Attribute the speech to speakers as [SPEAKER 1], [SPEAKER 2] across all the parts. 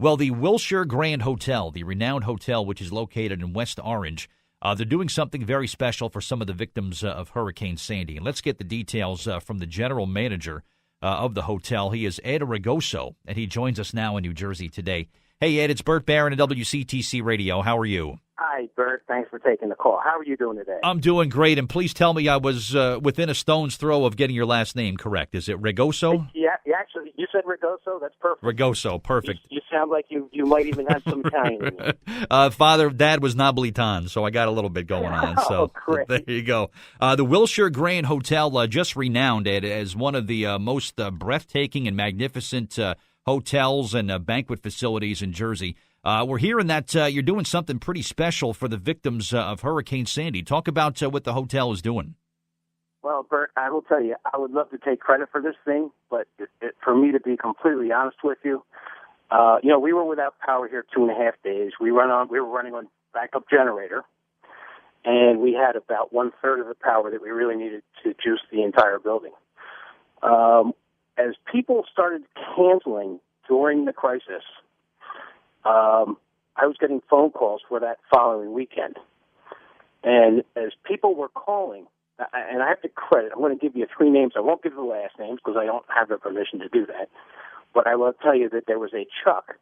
[SPEAKER 1] Well, the Wilshire Grand Hotel, the renowned hotel which is located in West Orange, they're doing something very special for some of the victims of Hurricane Sandy. And let's get the details from the general manager of the hotel. He is Ed Ragoso, and he joins us now in New Jersey today. Hey, Ed, it's Bert Barron at WCTC Radio. How are you?
[SPEAKER 2] Hi, Bert. Thanks for taking the call. How are you doing today?
[SPEAKER 1] I'm doing great, and please tell me I was within a stone's throw of getting your last name correct. Is it Ragoso?
[SPEAKER 2] Yeah, actually, you said Ragoso. That's perfect.
[SPEAKER 1] Ragoso, perfect.
[SPEAKER 2] You sound like you might even have some Italian in you.
[SPEAKER 1] Dad was Napolitan, so I got a little bit going on. So
[SPEAKER 2] great.
[SPEAKER 1] There you go. The Wilshire Grand Hotel, just renowned, Ed, as one of the most breathtaking and magnificent hotels and banquet facilities in Jersey. We're hearing that you're doing something pretty special for the victims of Hurricane Sandy. Talk about what the hotel is doing.
[SPEAKER 2] Well, Bert, I will tell you, I would love to take credit for this thing, but for me to be completely honest with you, we were without power here 2.5 days. We were running on backup generator, and we had about 1/3 of the power that we really needed to juice the entire building. As people started canceling during the crisis, I was getting phone calls for that following weekend. And as people were calling, and I have to credit, I'm going to give you 3 names. I won't give the last names because I don't have their permission to do that. But I will tell you that there was a Chuck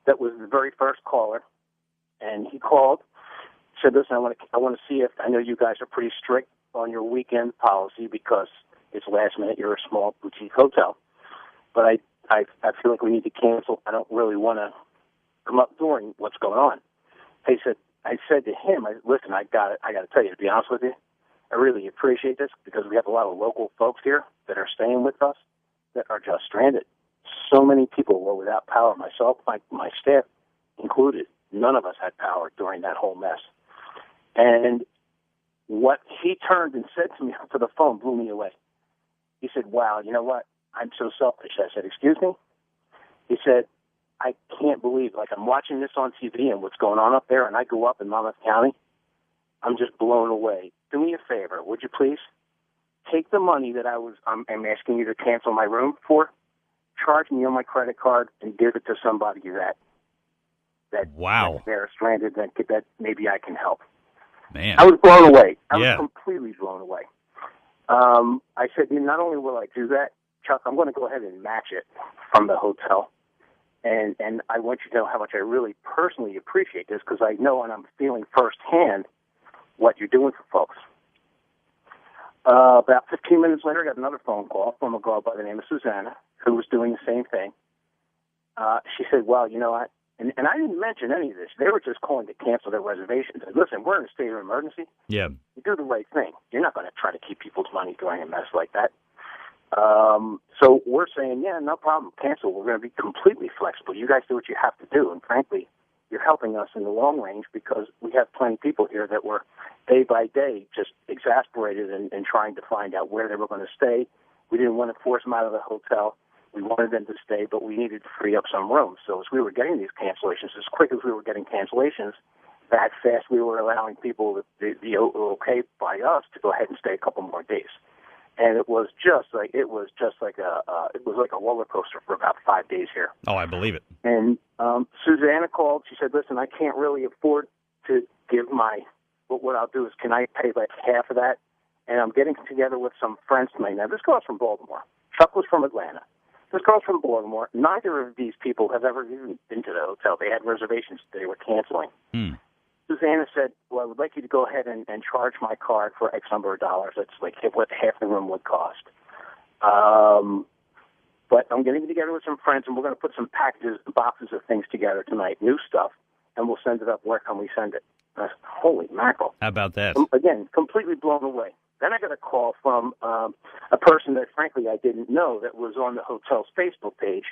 [SPEAKER 2] that was the very first caller, and he called, said, listen, I want to see if, I know you guys are pretty strict on your weekend policy because it's last minute, you're a small boutique hotel. But I feel like we need to cancel. I don't really want to come up during what's going on. I said to him, listen, I got to tell you, to be honest with you, I really appreciate this because we have a lot of local folks here that are staying with us that are just stranded. So many people were without power, myself, my staff included. None of us had power during that whole mess. And what he turned and said to me for the phone blew me away. He said, wow, you know what? I'm so selfish. I said, excuse me? He said, I can't believe, I'm watching this on TV and what's going on up there, and I go up in Monmouth County. I'm just blown away. Do me a favor, would you please? Take the money that I'm asking you to cancel my room for, charge me on my credit card, and give it to somebody that
[SPEAKER 1] wow.
[SPEAKER 2] That's there stranded that maybe I can help.
[SPEAKER 1] Man.
[SPEAKER 2] I was blown away. I was completely blown away. I said, not only will I do that, Chuck, I'm going to go ahead and match it from the hotel. And I want you to know how much I really personally appreciate this because I know and I'm feeling firsthand what you're doing for folks. About 15 minutes later, I got another phone call from a girl by the name of Susanna who was doing the same thing. She said, well, you know what? And I didn't mention any of this. They were just calling to cancel their reservations. And listen, we're in a state of emergency.
[SPEAKER 1] Yeah.
[SPEAKER 2] You do the right thing. You're not going to try to keep people's money during a mess like that. So we're saying, yeah, no problem, cancel. We're going to be completely flexible. You guys do what you have to do. And frankly, you're helping us in the long range because we have plenty of people here that were day by day just exasperated and trying to find out where they were going to stay. We didn't want to force them out of the hotel. We wanted them to stay, but we needed to free up some rooms. So as we were getting these cancellations, as quick as we were getting cancellations, that fast we were allowing people to be okay by us to go ahead and stay a couple more days. And it was like a roller coaster for about 5 days here.
[SPEAKER 1] Oh, I believe it.
[SPEAKER 2] And Susanna called. She said, "Listen, I can't really afford to give but what I'll do is, can I pay like half of that?" And I'm getting together with some friends tonight. Now, this girl's from Baltimore. Chuck was from Atlanta. This girl's from Baltimore. Neither of these people have ever even been to the hotel. They had reservations. They were canceling. Susanna said, well, I would like you to go ahead and charge my card for X number of dollars. That's like what half the room would cost. But I'm getting together with some friends, and we're going to put some packages, boxes of things together tonight, new stuff, and we'll send it up. Where can we send it? Holy mackerel.
[SPEAKER 1] How about that?
[SPEAKER 2] Again, completely blown away. Then I got a call from a person that, frankly, I didn't know that was on the hotel's Facebook page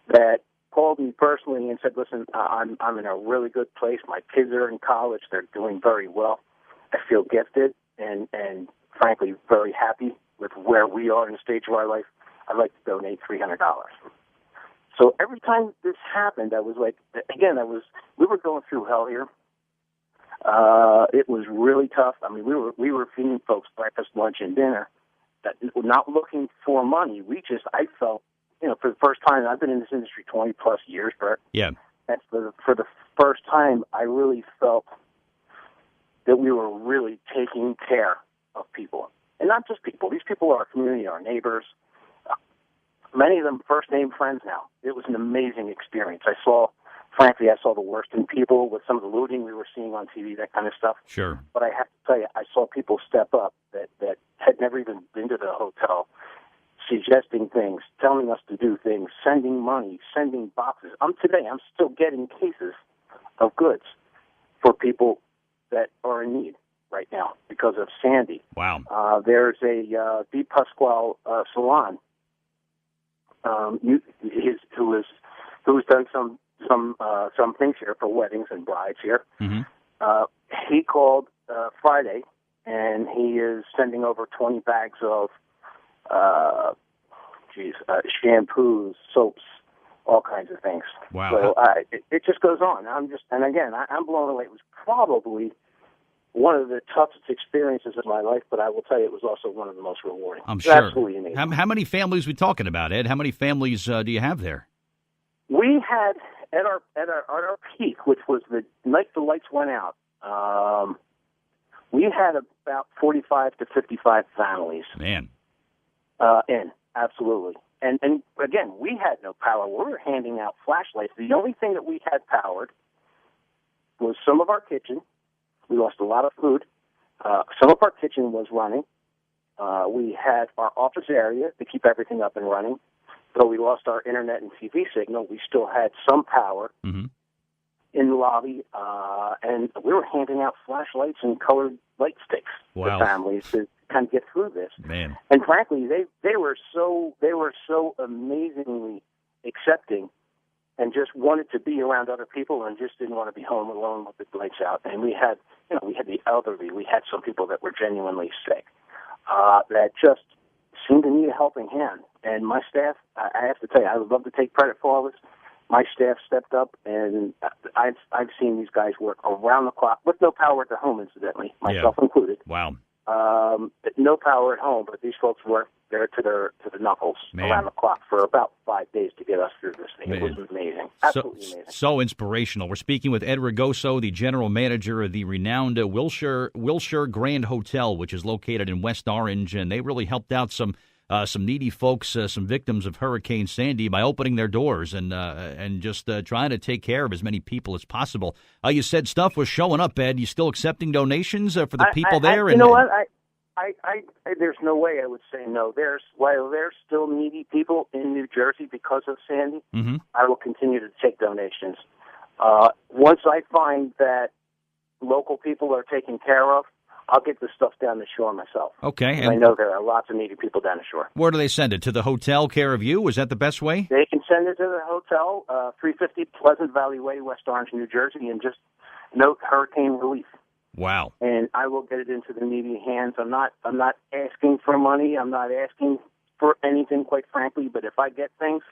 [SPEAKER 2] that called me personally and said, listen, I'm in a really good place. My kids are in college. They're doing very well. I feel gifted and frankly, very happy with where we are in the stage of our life. I'd like to donate $300. So every time this happened, I was like, again, we were going through hell here. It was really tough. I mean, we were feeding folks breakfast, lunch, and dinner. That we're not looking for money. I felt, for the first time, I've been in this industry 20 plus years, Bert.
[SPEAKER 1] Yeah.
[SPEAKER 2] And for the first time, I really felt that we were really taking care of people. And not just people. These people are our community, our neighbors. Many of them first-name friends now. It was an amazing experience. Frankly, I saw the worst in people with some of the looting we were seeing on TV, that kind of stuff.
[SPEAKER 1] Sure.
[SPEAKER 2] But I have to tell you, I saw people step up that had never even been to the hotel, suggesting things, telling us to do things, sending money, sending boxes. Today, I'm still getting cases of goods for people that are in need right now because of Sandy.
[SPEAKER 1] Wow.
[SPEAKER 2] There's a Di Pasquale salon who's done some things here for weddings and brides here.
[SPEAKER 1] Mm-hmm.
[SPEAKER 2] He called Friday, and he is sending over 20 bags of shampoos, soaps, all kinds of things.
[SPEAKER 1] Wow.
[SPEAKER 2] So it just goes on. I'm blown away. It was probably one of the toughest experiences of my life, but I will tell you, it was also one of the most rewarding.
[SPEAKER 1] I'm sure.
[SPEAKER 2] Absolutely amazing.
[SPEAKER 1] How many families are we talking about, Ed? How many families do you have there?
[SPEAKER 2] We had at our peak, which was the night the lights went out. We had about 45 to 55 families.
[SPEAKER 1] Man.
[SPEAKER 2] Absolutely. And again, we had no power. We were handing out flashlights. The only thing that we had powered was some of our kitchen. We lost a lot of food. Some of our kitchen was running. We had our office area to keep everything up and running. Though we lost our internet and TV signal, we still had some power in the lobby, and we were handing out flashlights and colored light sticks to families to kind of get through this.
[SPEAKER 1] Man.
[SPEAKER 2] And frankly, they were so amazingly accepting, and just wanted to be around other people, and just didn't want to be home alone with the lights out. And we had the elderly, we had some people that were genuinely sick, that just seemed to need a helping hand. And my staff, I have to tell you, I would love to take credit for all this. My staff stepped up, and I've seen these guys work around the clock with no power at their home, incidentally, myself included.
[SPEAKER 1] Wow.
[SPEAKER 2] No power at home, but these folks worked there to the knuckles around the clock for about 5 days to get us through this thing. Man. It was amazing. Absolutely amazing.
[SPEAKER 1] So inspirational. We're speaking with Ed Ragoso, the general manager of the renowned Wilshire Grand Hotel, which is located in West Orange, and they really helped out some needy folks, some victims of Hurricane Sandy, by opening their doors and just trying to take care of as many people as possible. You said stuff was showing up, Ed. You still accepting donations for the people there?
[SPEAKER 2] You know what? There's no way I would say no. While there's still needy people in New Jersey because of Sandy, I will continue to take donations. Once I find that local people are taken care of, I'll get the stuff down the shore myself.
[SPEAKER 1] Okay.
[SPEAKER 2] And I know there are lots of needy people down the shore.
[SPEAKER 1] Where do they send it? To the hotel, care of you? Is that the best way?
[SPEAKER 2] They can send it to the hotel, 350 Pleasant Valley Way, West Orange, New Jersey, and just note hurricane relief.
[SPEAKER 1] Wow.
[SPEAKER 2] And I will get it into the needy hands. I'm not asking for money. I'm not asking for anything, quite frankly. But if I get things,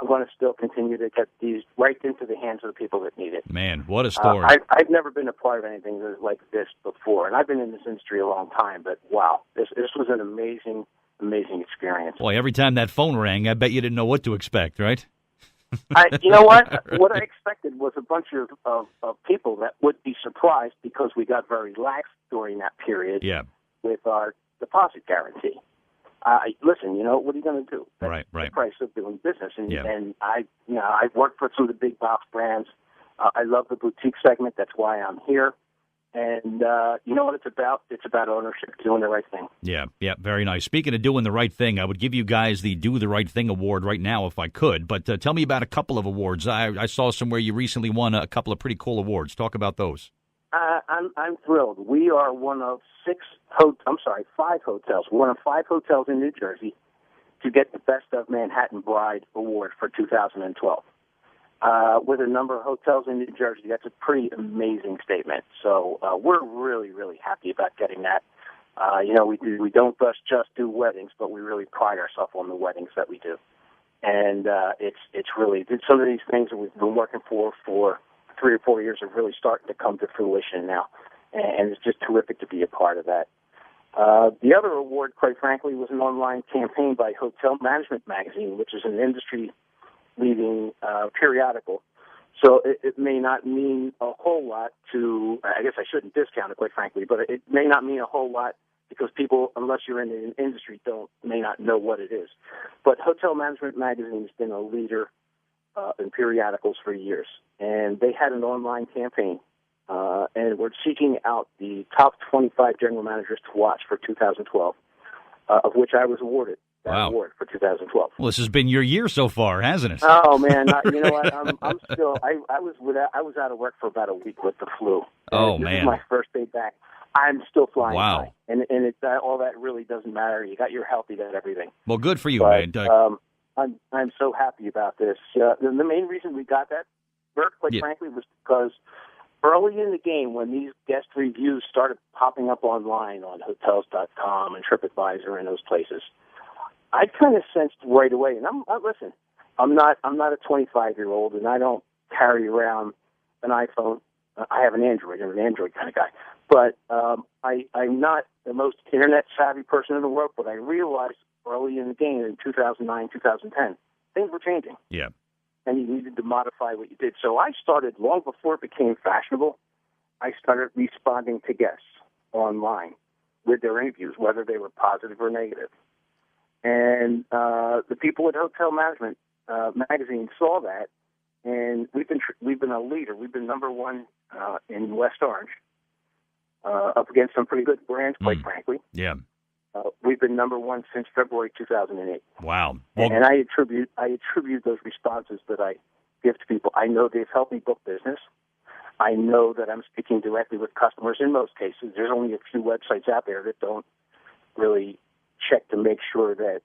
[SPEAKER 2] I'm going to still continue to get these right into the hands of the people that need it.
[SPEAKER 1] Man, what a story.
[SPEAKER 2] I've never been a part of anything like this before, and I've been in this industry a long time, but wow, this was an amazing, amazing experience.
[SPEAKER 1] Boy, every time that phone rang, I bet you didn't know what to expect, right?
[SPEAKER 2] You know what? What I expected was a bunch of people that would be surprised because we got very lax during that period with our deposit guarantee. Listen, what are you going to do? That's the price of doing business. And I've worked for some of the big box brands. I love the boutique segment. That's why I'm here. And you know what it's about? It's about ownership, doing the right thing. Yeah,
[SPEAKER 1] very nice. Speaking of doing the right thing, I would give you guys the Do the Right Thing award right now if I could. But tell me about a couple of awards. I saw somewhere you recently won a couple of pretty cool awards. Talk about those.
[SPEAKER 2] I'm thrilled. We are one of 5 hotels. We're one of 5 hotels in New Jersey to get the Best of Manhattan Bride Award for 2012. With a number of hotels in New Jersey, that's a pretty amazing statement. So we're really, really happy about getting that. We don't just do weddings, but we really pride ourselves on the weddings that we do. And it's really some of these things that we've been working for 3 or 4 years are really starting to come to fruition now, and it's just terrific to be a part of that. The other award, quite frankly, was an online campaign by Hotel Management Magazine, which is an industry-leading periodical, So it may not mean a whole lot to, I guess I shouldn't discount it, quite frankly, but it may not mean a whole lot because people, unless you're in the industry, may not know what it is. But Hotel Management Magazine has been a leader in periodicals for years, and they had an online campaign, and we're seeking out the top 25 general managers to watch for 2012, of which I was awarded that award for 2012.
[SPEAKER 1] Well, this has been your year so far, hasn't it?
[SPEAKER 2] Oh man, you know what? I'm still. I was out of work for about a week with the flu.
[SPEAKER 1] Oh
[SPEAKER 2] this
[SPEAKER 1] man,
[SPEAKER 2] is my first day back. I'm still flying.
[SPEAKER 1] Wow.
[SPEAKER 2] High. And all that really doesn't matter. You got your health, you got everything.
[SPEAKER 1] Well, good for you,
[SPEAKER 2] but,
[SPEAKER 1] man.
[SPEAKER 2] I'm so happy about this. The main reason we got that, Bert, quite frankly, was because early in the game, when these guest reviews started popping up online on Hotels.com and TripAdvisor and those places, I kind of sensed right away. And listen, I'm not a 25-year-old, and I don't carry around an iPhone. I have an Android. I'm an Android kind of guy. But I'm not the most internet-savvy person in the world, but I realized early in the game in 2009, 2010, things were changing.
[SPEAKER 1] Yeah.
[SPEAKER 2] And you needed to modify what you did. So I started, long before it became fashionable, I started responding to guests online with their interviews, whether they were positive or negative. And the people at Hotel Management Magazine saw that, and we've been a leader. We've been number one in West Orange, up against some pretty good brands, quite frankly.
[SPEAKER 1] Yeah.
[SPEAKER 2] We've been number one since February 2008.
[SPEAKER 1] Wow.
[SPEAKER 2] Well, and I attribute those responses that I give to people. I know they've helped me book business. I know that I'm speaking directly with customers in most cases. There's only a few websites out there that don't really check to make sure that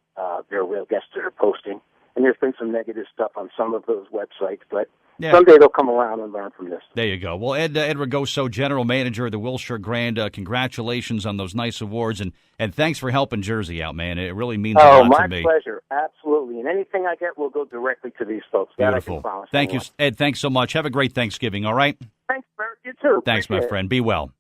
[SPEAKER 2] they're real guests that are posting. And there's been some negative stuff on some of those websites, but someday they'll come around and learn from this.
[SPEAKER 1] There you go. Well, Ed Ragoso, General Manager of the Wilshire Grand, congratulations on those nice awards, and thanks for helping Jersey out, man. It really means a lot to me.
[SPEAKER 2] Oh, my pleasure. Absolutely. And anything I get will go directly to these folks.
[SPEAKER 1] Beautiful.
[SPEAKER 2] That I can promise.
[SPEAKER 1] Thank you, Ed. Thanks so much. Have a great Thanksgiving, all right?
[SPEAKER 2] Thanks, Bert. You too.
[SPEAKER 1] Thanks, my friend. Be well.